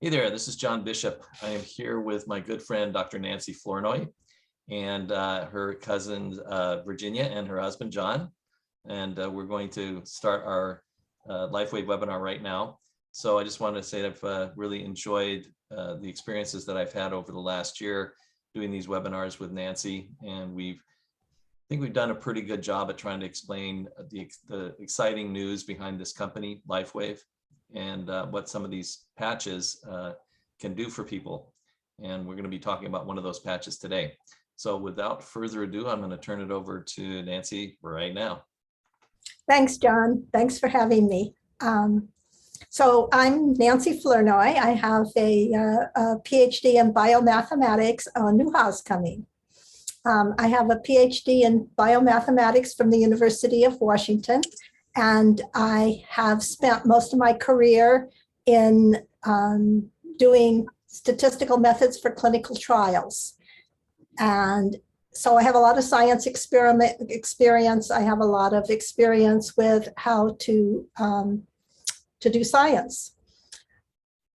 Hey there, this is John Bishop. I am here with my good friend, Dr. Nancy Flournoy, and her cousin, Virginia, and her husband, John. And we're going to start our LifeWave webinar right now. So I just wanted to say that I've really enjoyed the experiences that I've had over the last year doing these webinars with Nancy. And I think we've done a pretty good job at trying to explain the exciting news behind this company, LifeWave, and what some of these patches can do for people. And we're going to be talking about one of those patches today. So without further ado, I'm going to turn it over to Nancy right now. Thanks, John. Thanks for having me. So I'm Nancy Flournoy. I have a PhD in biomathematics. Nuha's coming. I have a PhD in biomathematics from the University of Washington. And I have spent most of my career in doing statistical methods for clinical trials. And so I have a lot of science experience. I have a lot of experience with how to do science.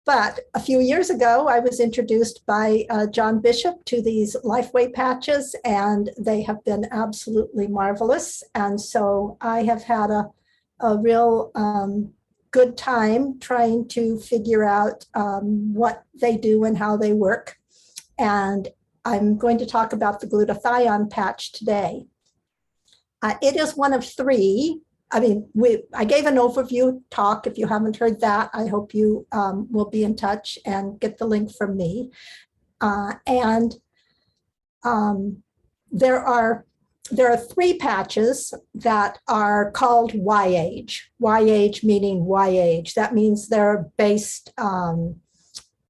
But a few years ago, I was introduced by John Bishop to these LifeWave patches, and they have been absolutely marvelous. And so I have had a real good time trying to figure out what they do and how they work. And I'm going to talk about the glutathione patch today. It is one of three. I mean, I gave an overview talk. If you haven't heard that, I hope you will be in touch and get the link from me. There are three patches that are called Y-age. Y-age meaning Y-age. That means they're based,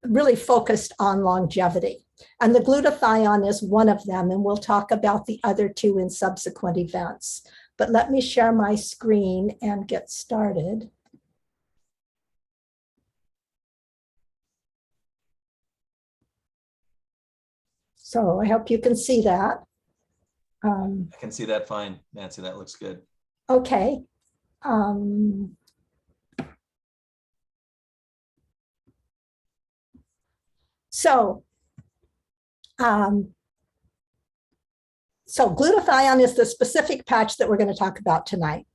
really focused on longevity. And the glutathione is one of them, and we'll talk about the other two in subsequent events. But let me share my screen and get started. So I hope you can see that. I can see that fine, Nancy. That looks good. Okay. So glutathione is the specific patch that we're going to talk about tonight.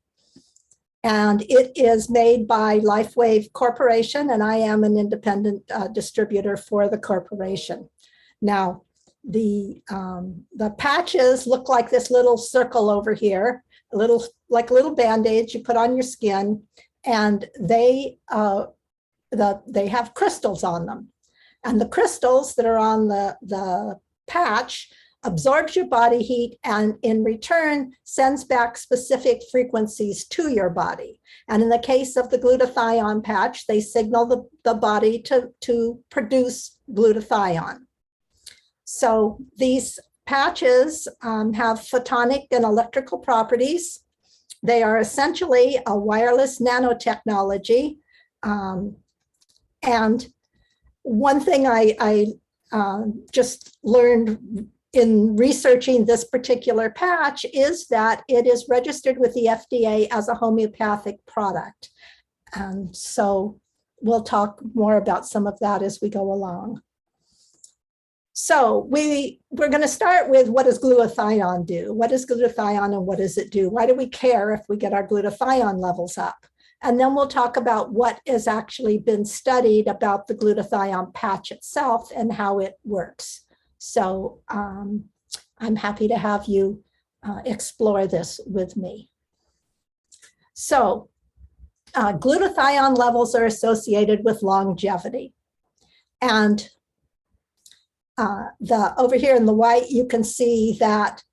And it is made by LifeWave Corporation, and I am an independent distributor for the corporation. Now, the patches look like this little circle over here, like little band-aids you put on your skin, and they have crystals on them. And the crystals that are on the patch absorbs your body heat and in return sends back specific frequencies to your body. And in the case of the glutathione patch, they signal the body to produce glutathione. So these patches have photonic and electrical properties. They are essentially a wireless nanotechnology. And one thing I just learned in researching this particular patch is that it is registered with the FDA as a homeopathic product. And so we'll talk more about some of that as we go along. So we're going to start with, what does glutathione do? What is glutathione and what does it do? Why do we care if we get our glutathione levels up? And then we'll talk about what has actually been studied about the glutathione patch itself and how it works. So I'm happy to have you explore this with me. So glutathione levels are associated with longevity. And over here in the white, you can see that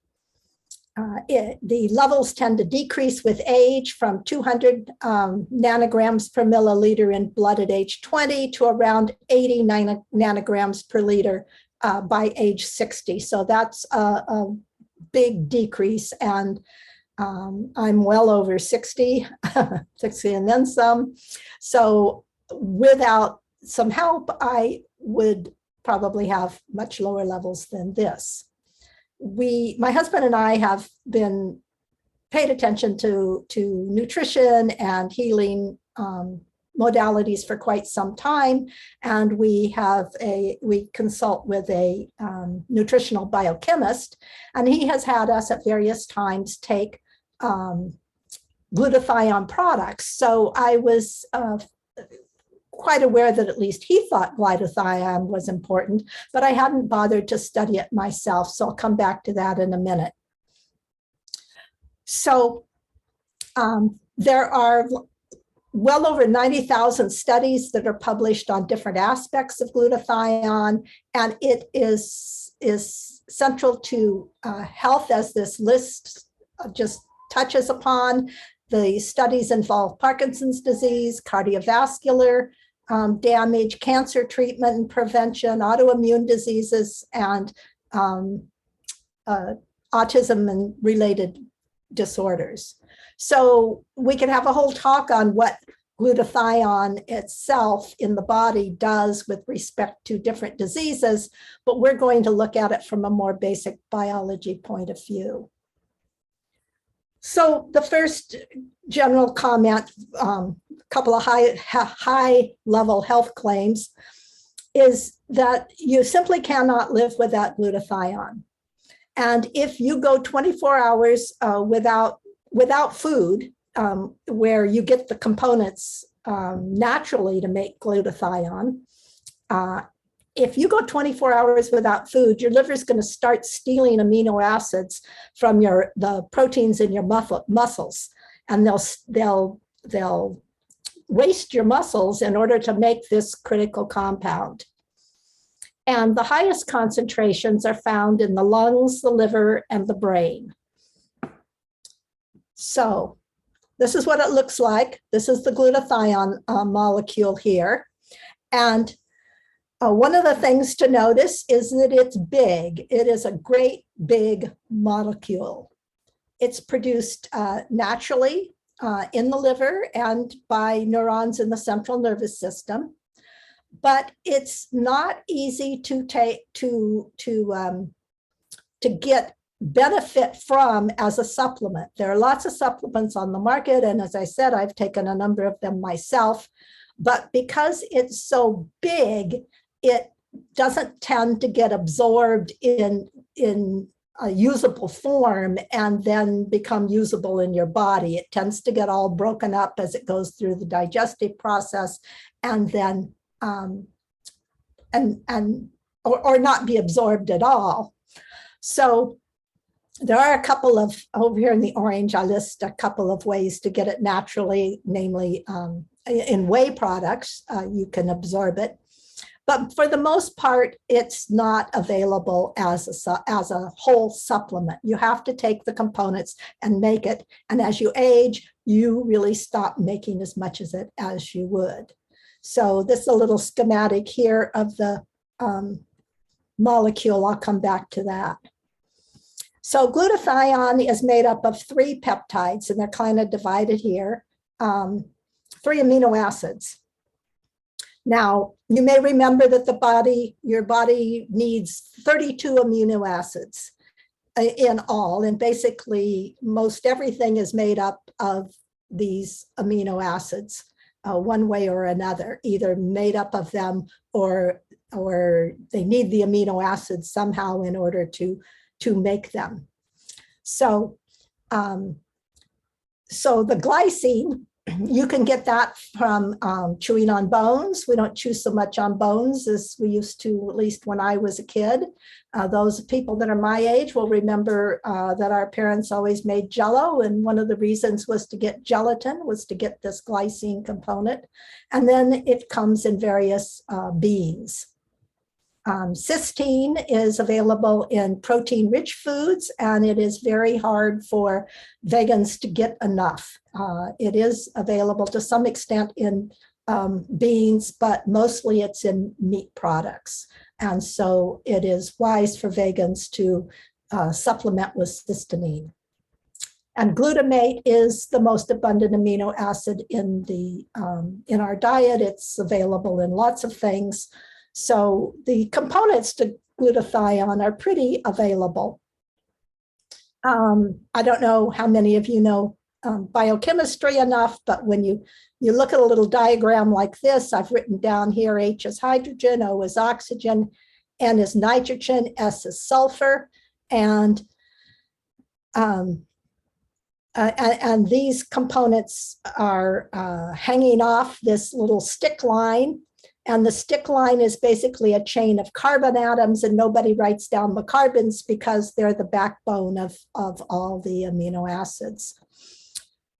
the levels tend to decrease with age from 200 nanograms per milliliter in blood at age 20 to around 80 nanograms per liter by age 60. So that's a big decrease. And I'm well over 60, 60 and then some. So without some help, I would probably have much lower levels than this. My husband and I have been paid attention to nutrition and healing modalities for quite some time, and we consult with a nutritional biochemist, and he has had us at various times take glutathione products. So I was quite aware that at least he thought glutathione was important, but I hadn't bothered to study it myself. So I'll come back to that in a minute. So there are well over 90,000 studies that are published on different aspects of glutathione, and it is central to health, as this list just touches upon. The studies involve Parkinson's disease, cardiovascular damage, cancer treatment and prevention, autoimmune diseases, and autism and related disorders. So we can have a whole talk on what glutathione itself in the body does with respect to different diseases, but we're going to look at it from a more basic biology point of view. So the first general comment, couple of high level health claims, is that you simply cannot live without glutathione. And if you go 24 hours without food, where you get the components naturally to make glutathione, if you go 24 hours without food, your liver is going to start stealing amino acids from the proteins in your muscles, and they'll waste your muscles in order to make this critical compound. And the highest concentrations are found in the lungs, the liver, and the brain. So this is what it looks like. This is the glutathione molecule here. And one of the things to notice is that it's big. It is a great big molecule. It's produced naturally in the liver and by neurons in the central nervous system, but it's not easy to get benefit from as a supplement. There are lots of supplements on the market, and as I said, I've taken a number of them myself, but because it's so big, it doesn't tend to get absorbed in a usable form and then become usable in your body. It tends to get all broken up as it goes through the digestive process, and then or not be absorbed at all. So there are a couple of, over here in the orange, I list a couple of ways to get it naturally, namely in whey products, you can absorb it. But for the most part, it's not available as a whole supplement. You have to take the components and make it. And as you age, you really stop making as much as it as you would. So this is a little schematic here of the molecule. I'll come back to that. So glutathione is made up of 3 peptides, and they're kind of divided here, 3 amino acids. Now, you may remember that your body needs 32 amino acids in all, and basically most everything is made up of these amino acids one way or another, either made up of them or they need the amino acids somehow in order to make them. So, so the glycine, you can get that from chewing on bones. We don't chew so much on bones as we used to, at least when I was a kid. Those people that are my age will remember that our parents always made Jell-O, and one of the reasons was to get gelatin, was to get this glycine component. And then it comes in various beans. Cysteine is available in protein-rich foods, and it is very hard for vegans to get enough. It is available to some extent in beans, but mostly it's in meat products. And so it is wise for vegans to supplement with cysteine. And glutamate is the most abundant amino acid in our diet. It's available in lots of things. So the components to glutathione are pretty available. I don't know how many of you know biochemistry enough, but when you look at a little diagram like this, I've written down here H is hydrogen, O is oxygen, N is nitrogen, S is sulfur, and these components are hanging off this little stick line. And the stick line is basically a chain of carbon atoms, and nobody writes down the carbons because they're the backbone of all the amino acids.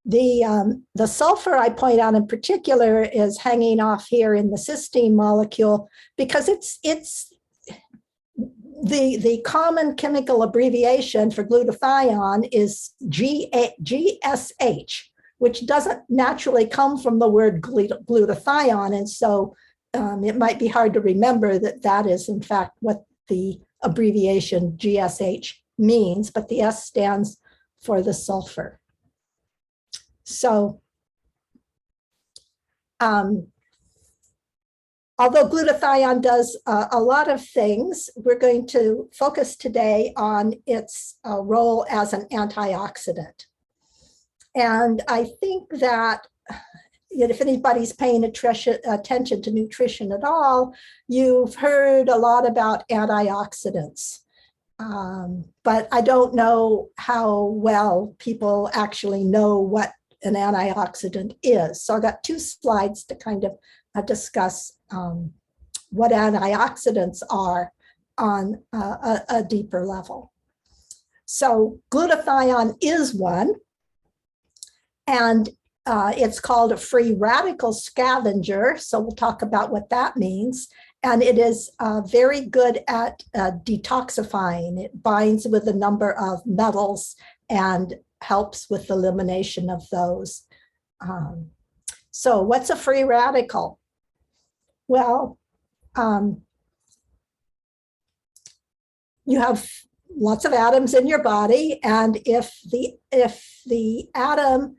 The sulfur I point out in particular is hanging off here in the cysteine molecule because it's the common chemical abbreviation for glutathione is GSH, which doesn't naturally come from the word glutathione. And so it might be hard to remember that that is in fact what the abbreviation GSH means, but the S stands for the sulfur. So although glutathione does a lot of things, we're going to focus today on its role as an antioxidant. And I think that if anybody's paying attention to nutrition at all, you've heard a lot about antioxidants. But I don't know how well people actually know what an antioxidant is. So I got 2 slides to kind of discuss what antioxidants are on a deeper level. So glutathione is one, and it's called a free radical scavenger. So we'll talk about what that means. And it is very good at detoxifying. It binds with a number of metals and helps with the elimination of those. So what's a free radical? Well, you have lots of atoms in your body, and if the atom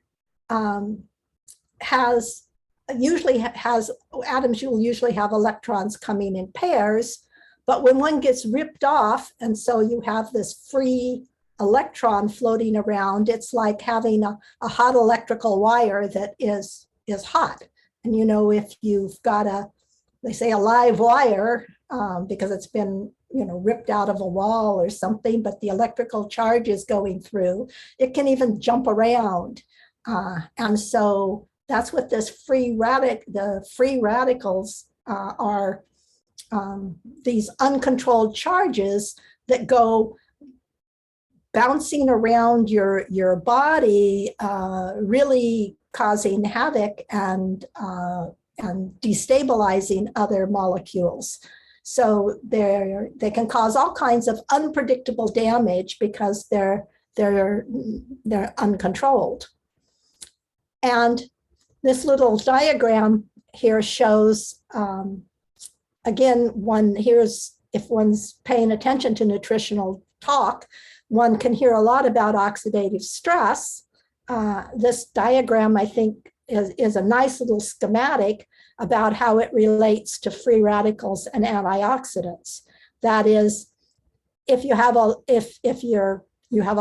usually has atoms, you'll usually have electrons coming in pairs, but when one gets ripped off, and so you have this free electron floating around, it's like having a hot electrical wire that is hot. And you know, if you've got they say a live wire, because it's been ripped out of a wall or something, but the electrical charge is going through, it can even jump around. And so that's what this the free radicals are, these uncontrolled charges that go bouncing around your body, really causing havoc and destabilizing other molecules. So they can cause all kinds of unpredictable damage because they're uncontrolled. And this little diagram here shows, again, if one's paying attention to nutritional talk, one can hear a lot about oxidative stress. This diagram, I think, is a nice little schematic about how it relates to free radicals and antioxidants. That is, if you have a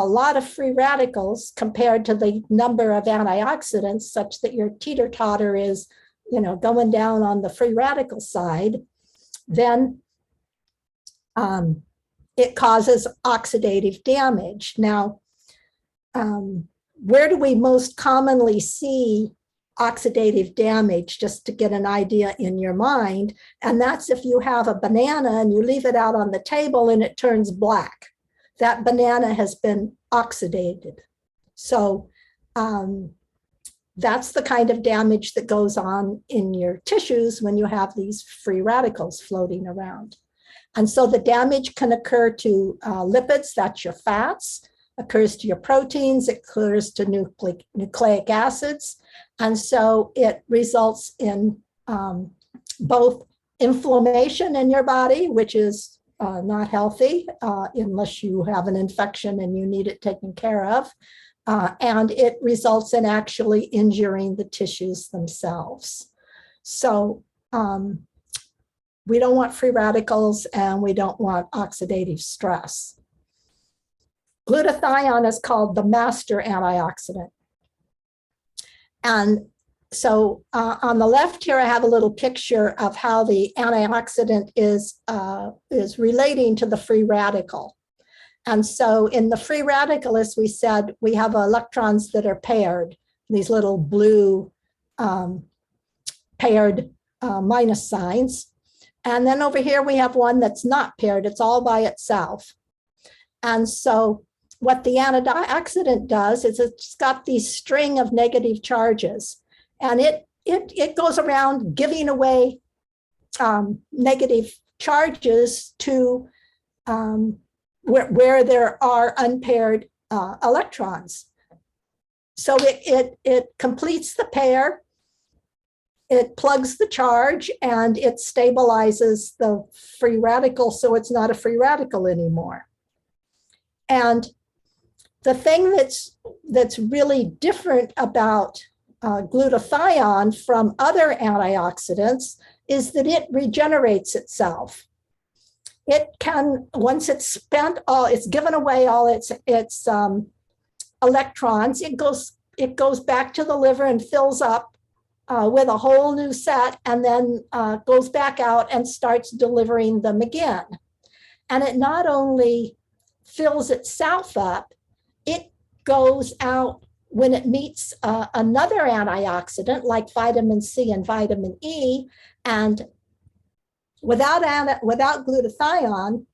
lot of free radicals compared to the number of antioxidants, such that your teeter-totter is, going down on the free radical side, then it causes oxidative damage. Now, where do we most commonly see oxidative damage, just to get an idea in your mind? And that's if you have a banana and you leave it out on the table and it turns black. That banana has been oxidated. So that's the kind of damage that goes on in your tissues when you have these free radicals floating around. And so the damage can occur to lipids, that's your fats, occurs to your proteins, it occurs to nucleic acids. And so it results in both inflammation in your body, which is not healthy unless you have an infection and you need it taken care of. And it results in actually injuring the tissues themselves. So we don't want free radicals and we don't want oxidative stress. Glutathione is called the master antioxidant. And so on the left here, I have a little picture of how the antioxidant is relating to the free radical. And so in the free radical, as we said, we have electrons that are paired, these little blue paired minus signs. And then over here, we have one that's not paired. It's all by itself. And so what the antioxidant does is it's got these string of negative charges, and it goes around giving away negative charges to where there are unpaired electrons. So it completes the pair, it plugs the charge, and it stabilizes the free radical so it's not a free radical anymore. And the thing that's really different about glutathione from other antioxidants is that it regenerates itself. It can, once it's spent it's given away all its electrons, it goes back to the liver and fills up with a whole new set, and then goes back out and starts delivering them again. And it not only fills itself up, it goes out when it meets another antioxidant like vitamin C and vitamin E, and without glutathione,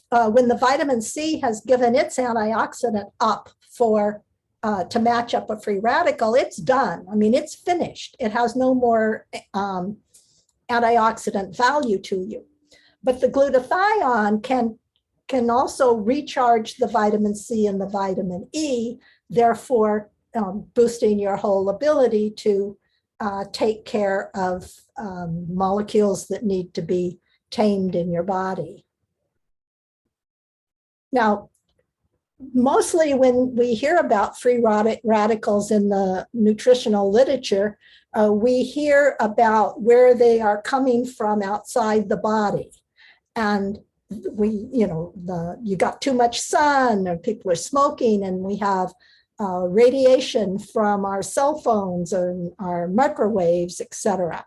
when the vitamin C has given its antioxidant up to match up a free radical, it's done. I mean, it's finished. It has no more antioxidant value to you. But the glutathione can also recharge the vitamin C and the vitamin E, therefore boosting your whole ability to take care of molecules that need to be tamed in your body. Now, mostly when we hear about free radicals in the nutritional literature, we hear about where they are coming from outside the body. And you got too much sun, or people are smoking, and we have radiation from our cell phones and our microwaves, etc.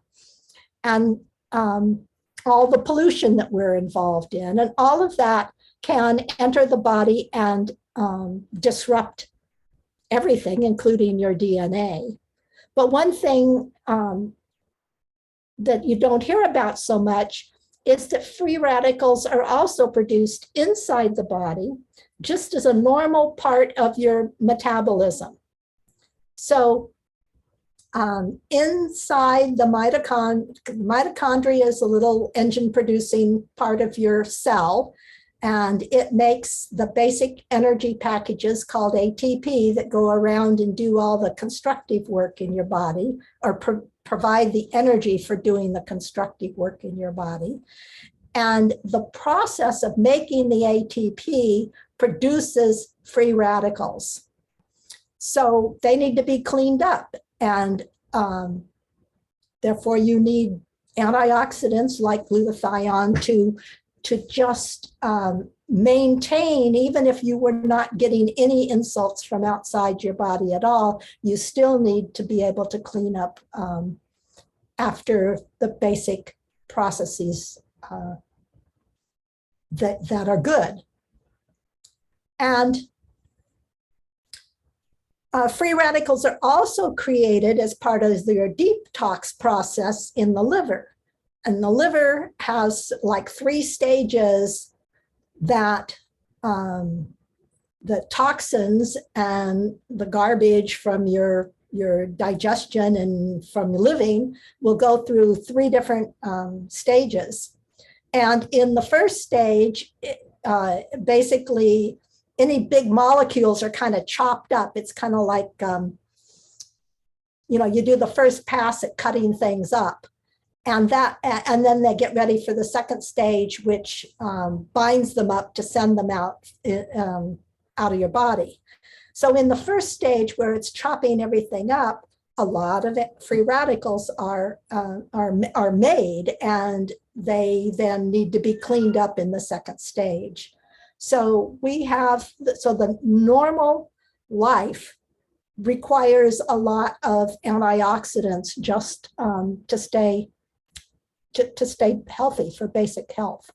And all the pollution that we're involved in, and all of that can enter the body and disrupt everything, including your DNA. But one thing that you don't hear about so much is that free radicals are also produced inside the body, just as a normal part of your metabolism. So inside the mitochondria is a little engine-producing part of your cell, and it makes the basic energy packages called ATP that go around and do all the constructive work in your body, or provide the energy for doing the constructive work in your body. And the process of making the ATP produces free radicals. So they need to be cleaned up. And therefore you need antioxidants like glutathione to just maintain, even if you were not getting any insults from outside your body at all, you still need to be able to clean up after the basic processes that are good. And free radicals are also created as part of your detox process in the liver. And the liver has like 3 stages that the toxins and the garbage from your digestion and from living will go through 3 different stages. And in the first stage, basically any big molecules are kind of chopped up. It's kind of like, you do the first pass at cutting things up. And then they get ready for the second stage, which binds them up to send them out of your body. So in the first stage, where it's chopping everything up, a lot of free radicals are made, and they then need to be cleaned up in the second stage. So the normal life requires a lot of antioxidants just to stay healthy, for basic health.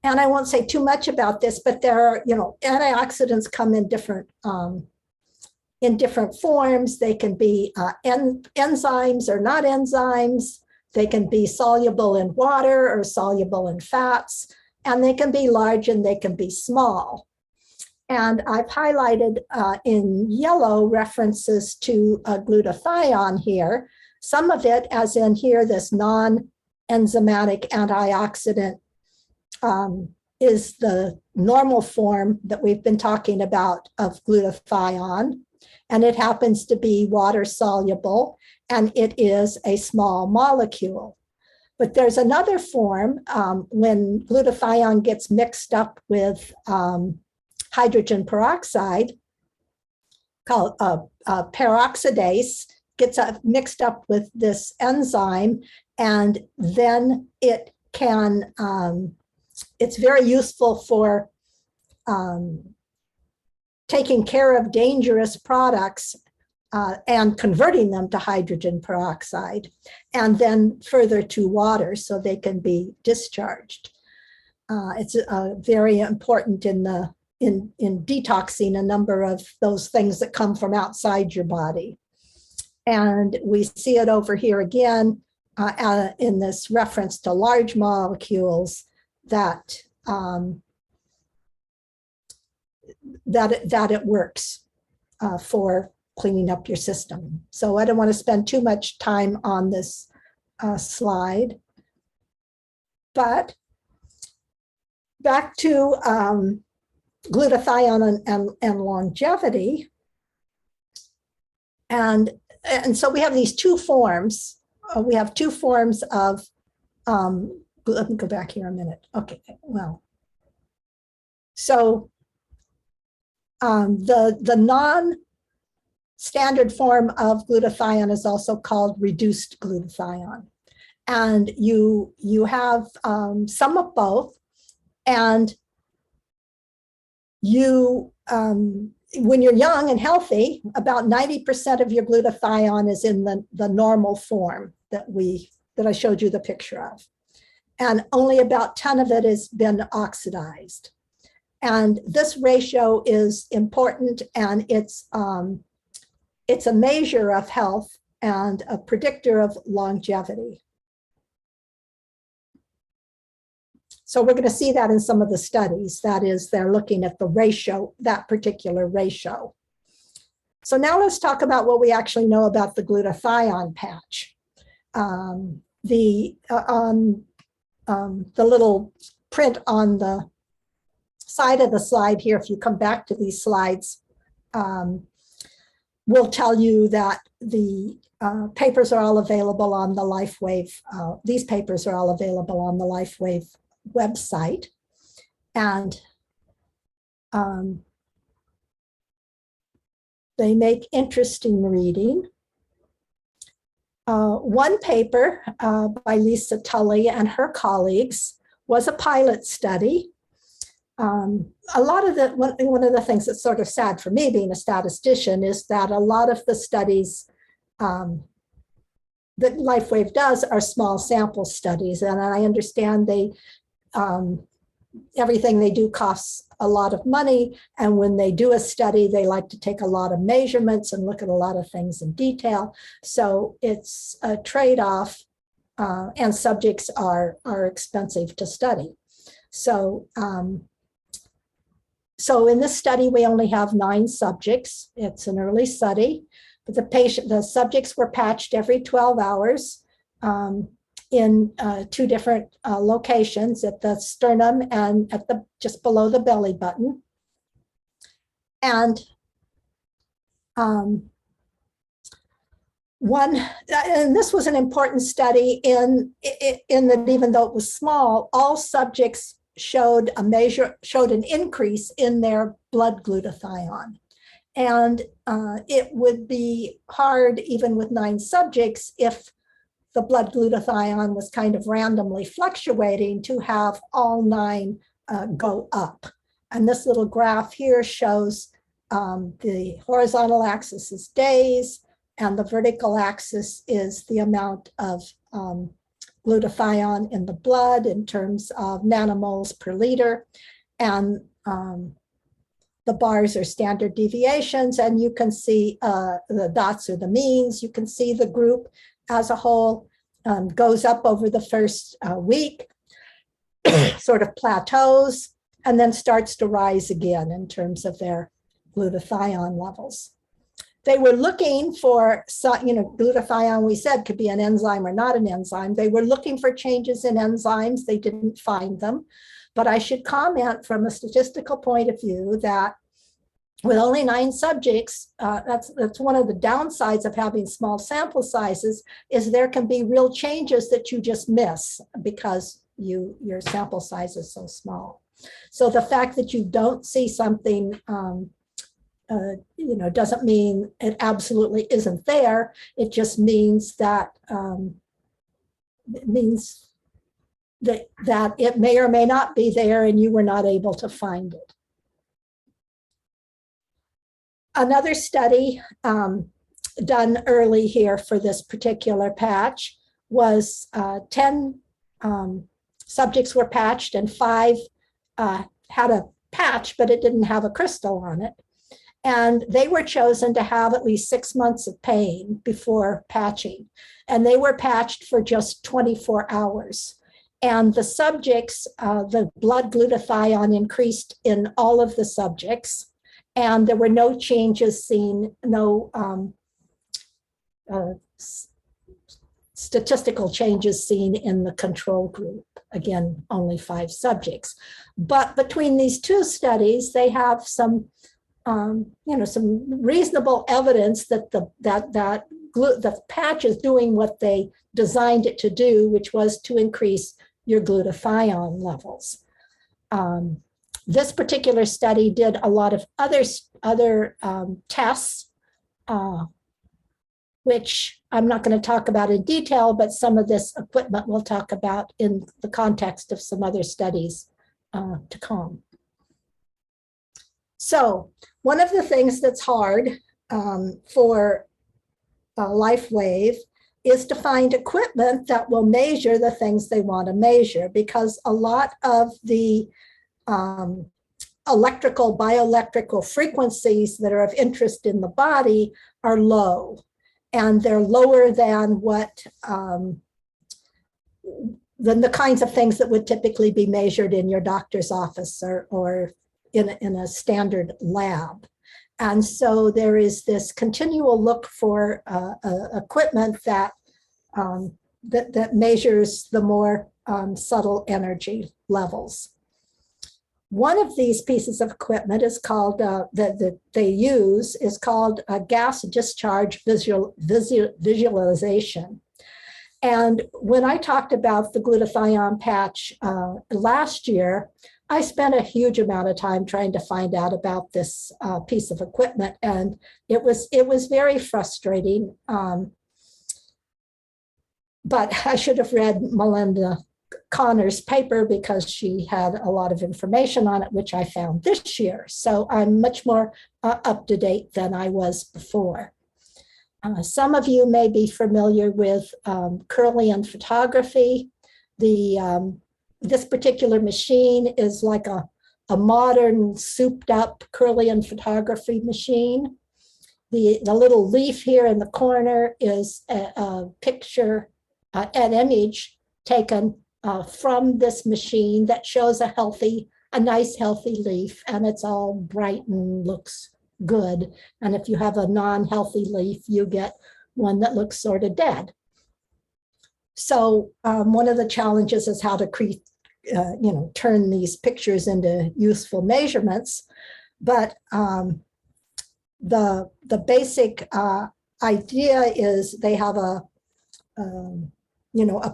And I won't say too much about this, but there are, antioxidants come in different forms. They can be enzymes or not enzymes. They can be soluble in water or soluble in fats, and they can be large and they can be small. And I've highlighted in yellow references to glutathione here. Some of it, as in here, this non-enzymatic antioxidant is the normal form that we've been talking about of glutathione. And it happens to be water soluble, and it is a small molecule. But there's another form when glutathione gets mixed up with hydrogen peroxide, called peroxidase, gets mixed up with this enzyme, and then it can, it's very useful for taking care of dangerous products and converting them to hydrogen peroxide, and then further to water so they can be discharged. It's very important in detoxing a number of those things that come from outside your body. And we see it over here again in this reference to large molecules that it works for cleaning up your system. So I don't want to spend too much time on this slide, but back to glutathione and longevity. And so we have these two forms. We have two forms of, let me go back here a minute. Okay, well, so the non-standard form of glutathione is also called reduced glutathione. And you have some of both, and when you're young and healthy, about 90% of your glutathione is in the normal form that I showed you the picture of. And only about 10 of it has been oxidized. And this ratio is important, and it's a measure of health and a predictor of longevity. So we're going to see that in some of the studies. That is, they're looking at the ratio, that particular ratio. So now let's talk about what we actually know about the glutathione patch. The little print on the side of the slide here, if you come back to these slides, will tell you that the papers are all available on the LifeWave. These papers are all available on the LifeWave website, and they make interesting reading. One paper by Lisa Tully and her colleagues was a pilot study. One of the things that's sort of sad for me being a statistician is that a lot of the studies that LifeWave does are small sample studies, and I understand everything they do costs a lot of money, and when they do a study, they like to take a lot of measurements and look at a lot of things in detail. So it's a trade-off, and subjects are expensive to study. So in this study, we only have 9 subjects. It's an early study, but the subjects were patched every 12 hours. In 2 different locations, at the sternum and at just below the belly button. And this was an important study in that even though it was small, all subjects showed an increase in their blood glutathione. And it would be hard, even with 9 subjects, if the blood glutathione was kind of randomly fluctuating, to have all 9 go up. And this little graph here shows The horizontal axis is days, and the vertical axis is the amount of glutathione in the blood in terms of nanomoles per liter. And the bars are standard deviations, and you can see the dots are the means. You can see the group as a whole goes up over the first week, sort of plateaus, and then starts to rise again in terms of their glutathione levels. They were looking for, glutathione, we said, could be an enzyme or not an enzyme. They were looking for changes in enzymes. They didn't find them. But I should comment from a statistical point of view that with only 9 subjects, that's one of the downsides of having small sample sizes, is there can be real changes that you just miss because your sample size is so small. So the fact that you don't see something doesn't mean it absolutely isn't there. It just means that that it may or may not be there and you were not able to find it. Another study done early here for this particular patch was 10 subjects were patched and 5 had a patch, but it didn't have a crystal on it. And they were chosen to have at least 6 months of pain before patching. And they were patched for just 24 hours. And the subjects, the blood glutathione increased in all of the subjects. And there were no changes seen, no statistical changes seen in the control group. Again, only 5 subjects. But between these 2 studies, they have some some reasonable evidence that the patch is doing what they designed it to do, which was to increase your glutathione levels. This particular study did a lot of other tests, which I'm not going to talk about in detail, but some of this equipment we'll talk about in the context of some other studies to come. So one of the things that's hard for LifeWave is to find equipment that will measure the things they want to measure, because a lot of the bioelectrical frequencies that are of interest in the body are low, and they're lower than than the kinds of things that would typically be measured in your doctor's office or in a standard lab. And so there is this continual look for equipment that measures the more subtle energy levels. One of these pieces of equipment is called, that they use, is called a gas discharge visualization. And when I talked about the glutathione patch last year, I spent a huge amount of time trying to find out about this piece of equipment, and it was very frustrating. But I should have read Melinda Connor's paper because she had a lot of information on it, which I found this year. So I'm much more up to date than I was before. Some of you may be familiar with Kirlian photography. This particular machine is like a modern souped up Kirlian photography machine. The little leaf here in the corner is a picture, an image taken from this machine that shows a nice healthy leaf, and it's all bright and looks good. And if you have a non-healthy leaf, you get one that looks sort of dead. So one of the challenges is how to turn these pictures into useful measurements. But the basic idea is they have a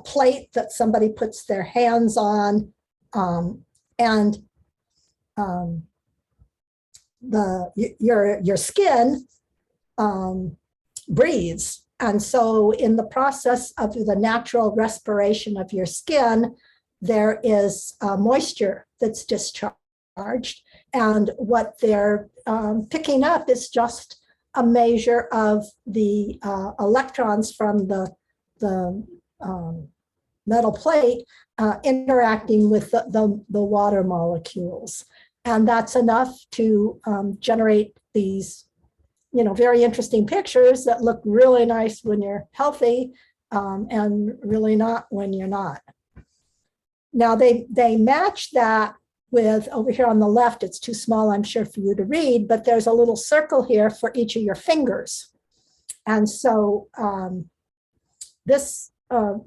plate that somebody puts their hands on, and your skin breathes. And so in the process of the natural respiration of your skin, there is moisture that's discharged. discharged. And what they're picking up is just a measure of the electrons from the metal plate interacting with the water molecules. And that's enough to generate these, very interesting pictures that look really nice when you're healthy and really not when you're not. Now they match that with, over here on the left, it's too small, I'm sure, for you to read, but there's a little circle here for each of your fingers. And so this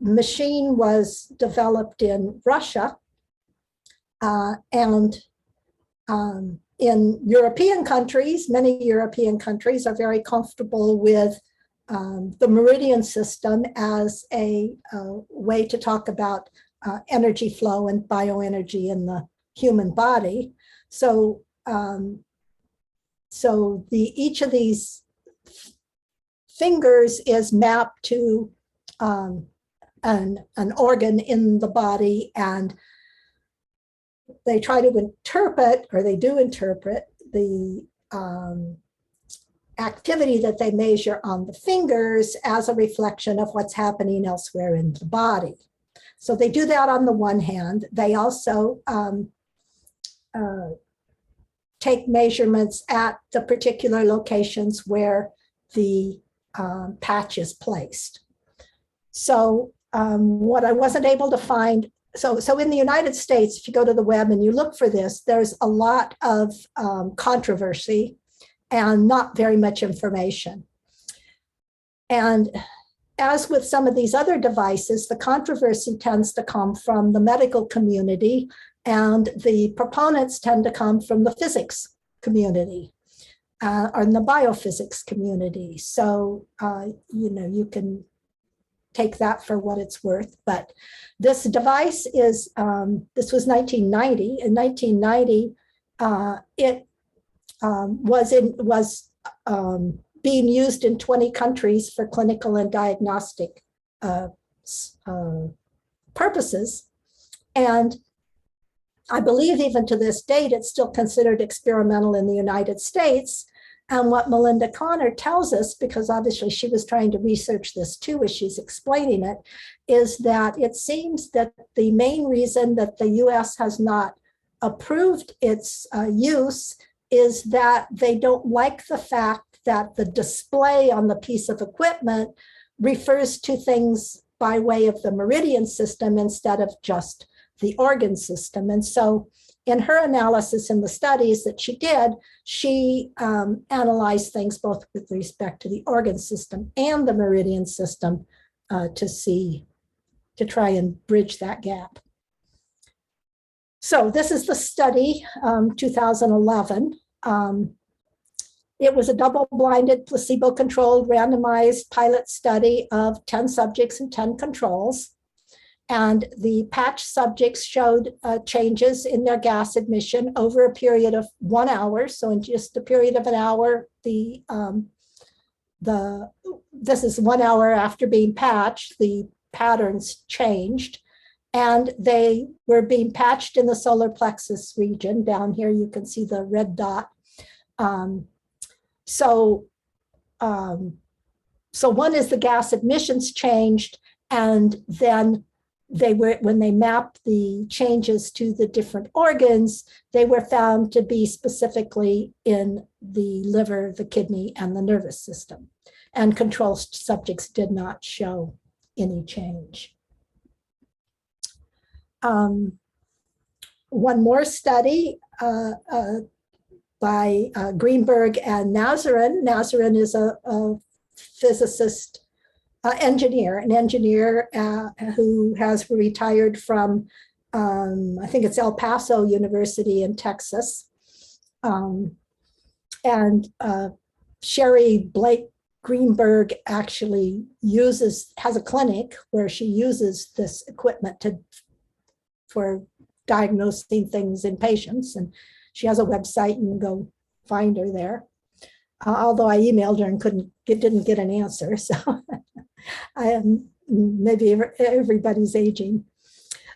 machine was developed in Russia, and in European countries, many European countries are very comfortable with the meridian system as a way to talk about energy flow and bioenergy in the human body. So, each of these fingers is mapped to an organ in the body, and they try to interpret, or they do interpret, the activity that they measure on the fingers as a reflection of what's happening elsewhere in the body. So they do that on the one hand. They also take measurements at the particular locations where the patch is placed. So what I wasn't able to find, so in the United States, if you go to the web and you look for this, there's a lot of controversy and not very much information. And as with some of these other devices, the controversy tends to come from the medical community, and the proponents tend to come from the physics community or the biophysics community. So, you can take that for what it's worth. But this device is, this was 1990. In 1990, it was being used in 20 countries for clinical and diagnostic purposes. And I believe even to this date, it's still considered experimental in the United States. And what Melinda Connor tells us, because obviously she was trying to research this too as she's explaining it, is that it seems that the main reason that the US has not approved its use is that they don't like the fact that the display on the piece of equipment refers to things by way of the meridian system instead of just the organ system. And so in her analysis in the studies that she did, she analyzed things both with respect to the organ system and the meridian system to try and bridge that gap. So this is the study, 2011. It was a double-blinded, placebo-controlled, randomized pilot study of 10 subjects and 10 controls. And the patch subjects showed changes in their gas admission over a period of 1 hour. So in just a period of an hour, this is 1 hour after being patched, the patterns changed. And they were being patched in the solar plexus region. Down here, you can see the red dot. So one is the gas admissions changed, and then when they mapped the changes to the different organs, they were found to be specifically in the liver, the kidney, and the nervous system. And control subjects did not show any change. One more study by Greenberg and Nazarin. Nazarin is a physicist, an engineer who has retired from, I think it's El Paso University in Texas. And Sherry Blake Greenberg actually has a clinic where she uses this equipment for diagnosing things in patients. And she has a website, you can go find her there. Although I emailed her and didn't get an answer. So maybe everybody's aging.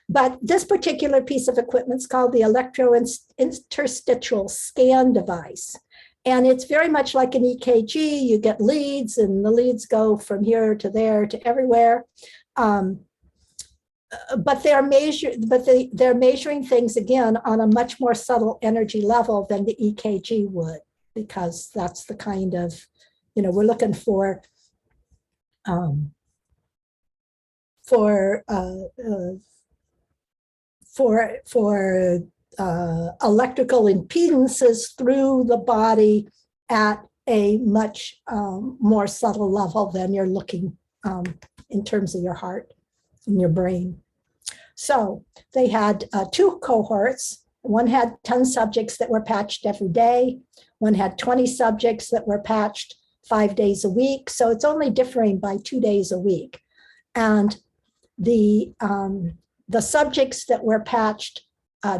But this particular piece of equipment is called the Electro Interstitial Scan Device. And it's very much like an EKG. You get leads, and the leads go from here to there to everywhere. But they're measuring things again on a much more subtle energy level than the EKG would, because that's the kind of, we're looking for electrical impedances through the body at a much more subtle level than you're looking in terms of your heart and your brain. So they had 2 cohorts. One had 10 subjects that were patched every day. One had 20 subjects that were patched 5 days a week. So it's only differing by 2 days a week. And the subjects that were patched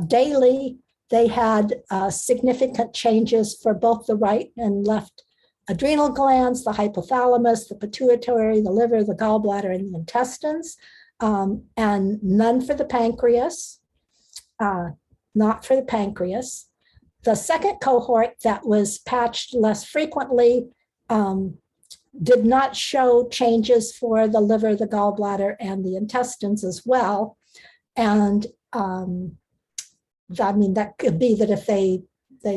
daily, they had significant changes for both the right and left adrenal glands, the hypothalamus, the pituitary, the liver, the gallbladder, and the intestines, and none for the pancreas, not for the pancreas. The second cohort that was patched less frequently did not show changes for the liver, the gallbladder, and the intestines as well. And that could be that if they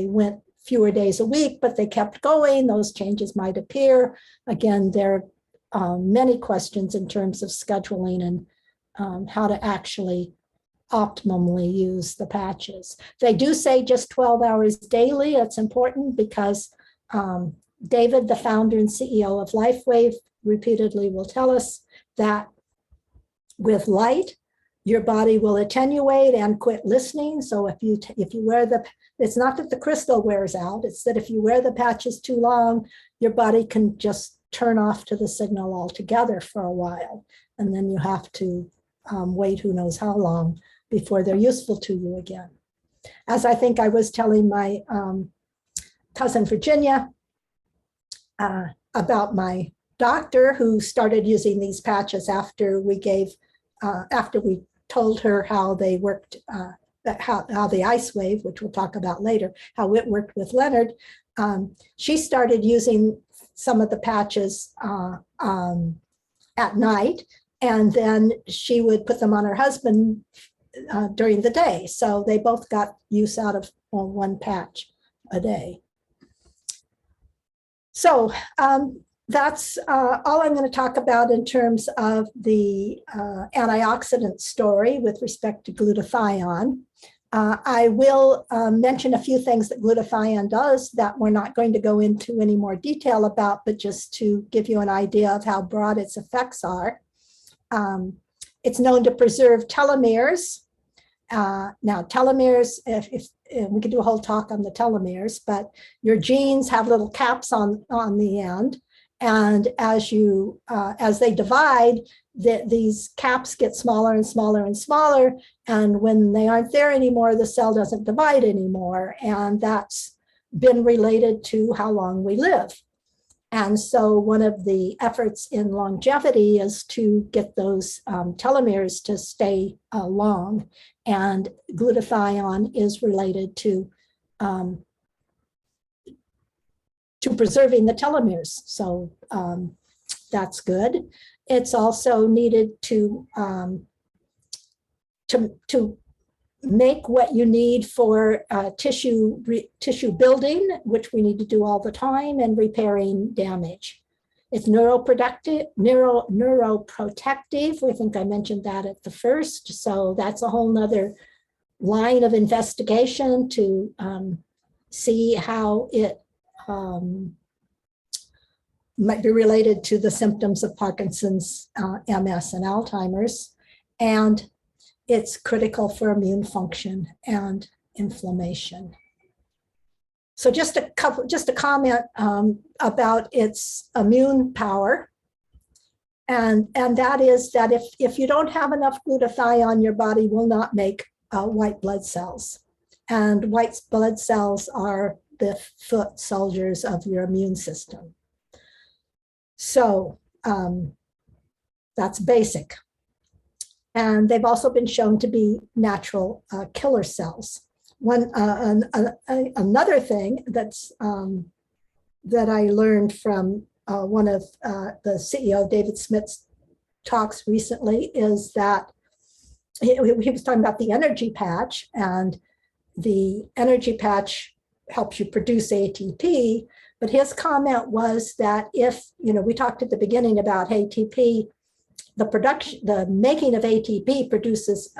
went fewer days a week, but they kept going, those changes might appear. Again, there are many questions in terms of scheduling and how to actually optimally use the patches. They do say just 12 hours daily. That's important because David, the founder and CEO of LifeWave, repeatedly will tell us that with light, your body will attenuate and quit listening. So if you wear it's not that the crystal wears out, it's that if you wear the patches too long, your body can just turn off to the signal altogether for a while. And then you have to wait who knows how long before they're useful to you again. As I think I was telling my cousin Virginia about my doctor who started using these patches after we told her how they worked, how the ice wave, which we'll talk about later, how it worked with Leonard. She started using some of the patches at night, and then she would put them on her husband during the day. So they both got use out of one patch a day. So that's all I'm going to talk about in terms of the antioxidant story with respect to glutathione. I will mention a few things that glutathione does that we're not going to go into any more detail about, but just to give you an idea of how broad its effects are. It's known to preserve telomeres. Now, telomeres, if we could do a whole talk on the telomeres, but your genes have little caps on the end. And as they divide, these caps get smaller and smaller and smaller. And when they aren't there anymore, the cell doesn't divide anymore. And that's been related to how long we live. And so one of the efforts in longevity is to get those telomeres to stay long. And glutathione is related to preserving the telomeres. So that's good. It's also needed to make what you need for tissue building, which we need to do all the time, and repairing damage. It's neuroprotective. I think I mentioned that at the first. So that's a whole nother line of investigation to see how it might be related to the symptoms of Parkinson's, MS, and Alzheimer's. And it's critical for immune function and inflammation. So just a comment about its immune power. And that is that if you don't have enough glutathione, your body will not make white blood cells. And white blood cells are the foot soldiers of your immune system. So that's basic. And they've also been shown to be natural killer cells. Another thing that I learned from one of the CEO, David Smith's talks recently, is that he was talking about the energy patch, and the energy patch helps you produce ATP. But his comment was that if, we talked at the beginning about ATP, the making of ATP produces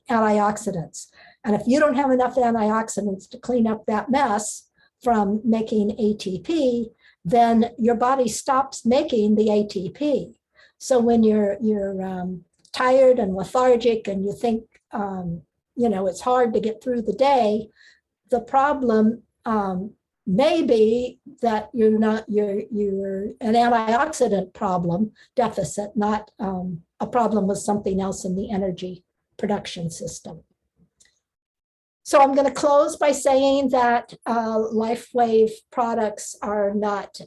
antioxidants. And if you don't have enough antioxidants to clean up that mess from making ATP, then your body stops making the ATP. So when you're tired and lethargic and you think, it's hard to get through the day, the problem may be that you're an antioxidant problem deficit, not a problem with something else in the energy production system. So I'm going to close by saying that LifeWave products are not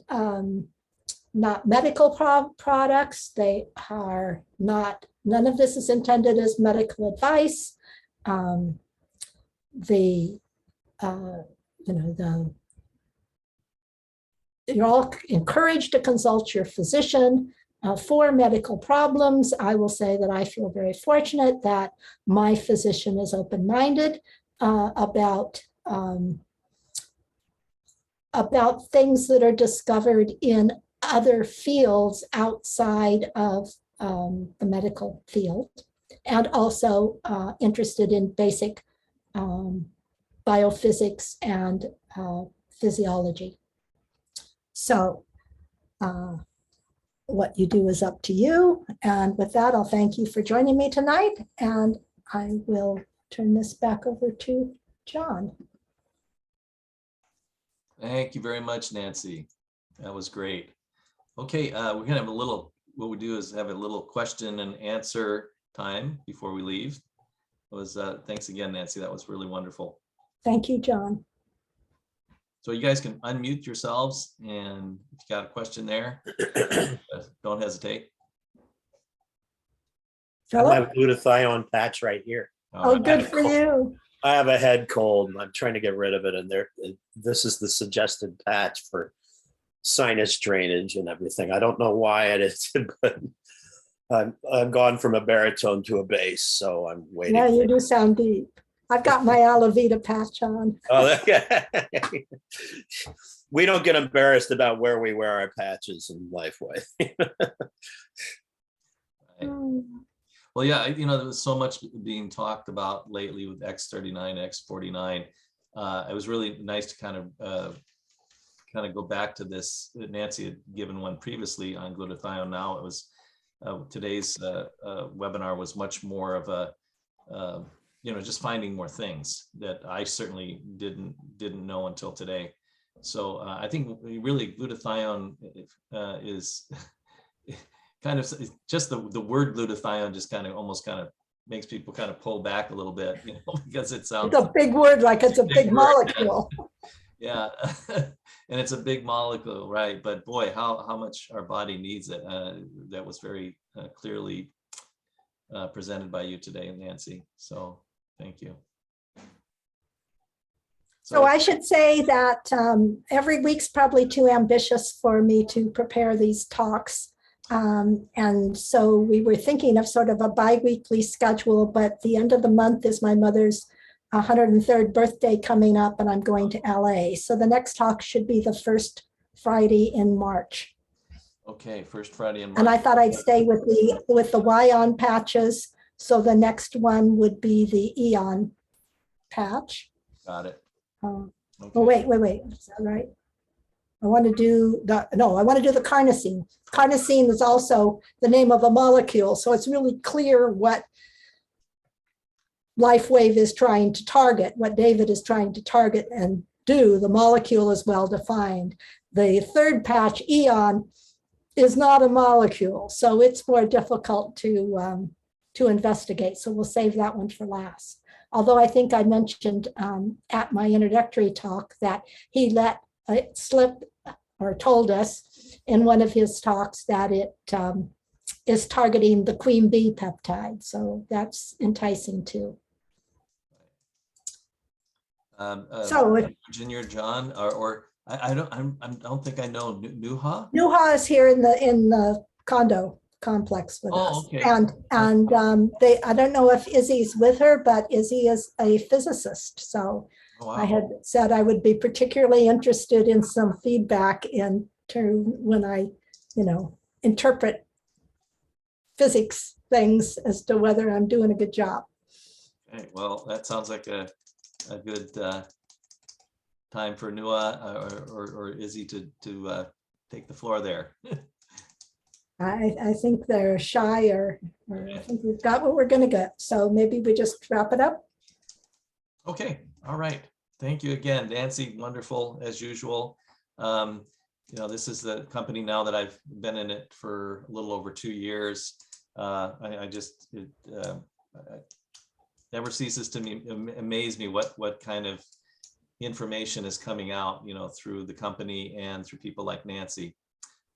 medical products. They are not, none of this is intended as medical advice. You're all encouraged to consult your physician for medical problems. I will say that I feel very fortunate that my physician is open-minded about things that are discovered in other fields outside of the medical field, and also interested in basic biophysics and physiology. So what you do is up to you. And with that, I'll thank you for joining me tonight. And I will turn this back over to John. Thank you very much, Nancy. That was great. Okay, we're gonna have a little, what we do is have a little question and answer time before we leave. Thanks again, Nancy. That was really wonderful. Thank you, John. So you guys can unmute yourselves, and if you got a question there, don't hesitate. I have a glutathione patch right here. Oh, good for you. I have a head cold. I'm trying to get rid of it, and this is the suggested patch for sinus drainage and everything. I don't know why it is, but I've gone from a baritone to a bass, so I'm waiting. Yeah, you do sound deep. I've got my Alavita patch on. Oh, we don't get embarrassed about where we wear our patches in LifeWave. Right. Well, yeah, there was so much being talked about lately with X39, X49. It was really nice to kind of go back to this. Nancy had given one previously on glutathione. Now it was today's webinar was much more of a just finding more things that I certainly didn't know until today. So I think really glutathione is kind of just the word glutathione just almost makes people kind of pull back a little bit, because it sounds. It's a big word, like it's a big molecule. Yeah, and it's a big molecule, right? But boy, how much our body needs it. That was very clearly presented by you today, Nancy. So thank you. So I should say that every week's probably too ambitious for me to prepare these talks. And so we were thinking of sort of a bi-weekly schedule, but the end of the month is my mother's 103rd birthday coming up, and I'm going to LA. So the next talk should be the first Friday in March. Okay, first Friday in March. And I thought I'd stay with the Y-on patches. So the next one would be the E-on patch. Got it. Okay. Okay. Oh, wait. Is that right? I want to do the carnosine. Carnosine is also the name of a molecule. So it's really clear what LifeWave is trying to target, what David is trying to target and do. The molecule is well defined. The third patch, E-on, is not a molecule. So it's more difficult to investigate. So we'll save that one for last. Although I think I mentioned at my introductory talk that he let it slip or told us in one of his talks that it is targeting the queen bee peptide. So that's enticing too. So Virginia or John, or I don't think I know Nuha. Nuha is here in the condo complex with us. Okay. And I don't know if Izzy's with her, but Izzy is a physicist. So Wow. I had said I would be particularly interested in some feedback when I, interpret physics things as to whether I'm doing a good job. Okay, well, that sounds like a good time for Nuha or Izzy to take the floor there. I think they're shy, or I think we've got what we're going to get. So maybe we just wrap it up. Okay, all right. Thank you again, Nancy. Wonderful as usual. This is the company now that I've been in it for a little over 2 years. It never ceases to amaze me what kind of information is coming out, through the company and through people like Nancy.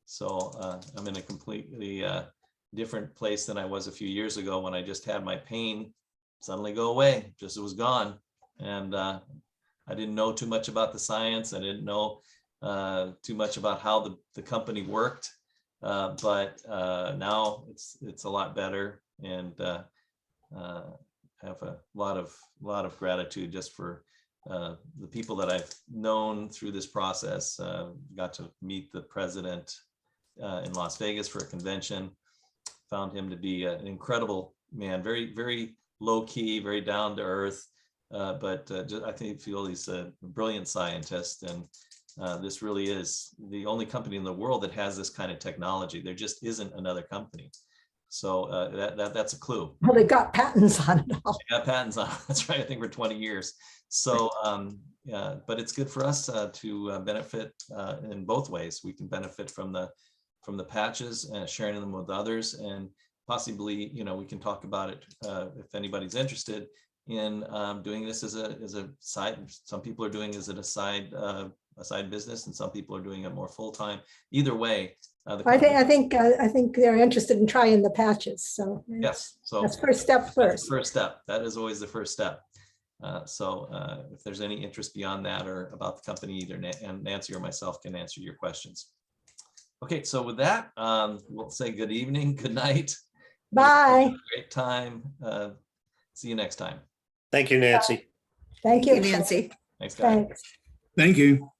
So I'm in a completely different place than I was a few years ago when I just had my pain suddenly go away, just it was gone. And I didn't know too much about the science. I didn't know too much about how the company worked, but now it's a lot better, and have a lot of gratitude just for the people that I've known through this process. Got to meet the president in Las Vegas for a convention. Found him to be an incredible man, very, very low key, very down to earth. But I feel he's a brilliant scientist, and this really is the only company in the world that has this kind of technology. There just isn't another company. So that's a clue. Well, they got patents on it all. They got patents on it. That's right. I think for 20 years. So, but it's good for us to benefit in both ways. We can benefit from the patches and sharing them with others, and possibly, we can talk about it if anybody's interested in doing this as a side. Some people are doing it as a side business, and some people are doing it more full time. Either way, I think they're interested in trying the patches. So yes, so that's first step first. First step. That is always the first step. So if there's any interest beyond that or about the company, either Nancy or myself can answer your questions. Okay, so with that, we'll say good evening, good night. Bye. Great time. See you next time. Thank you, Nancy. Thank you, Nancy. Thanks, guys. Thanks. Thank you.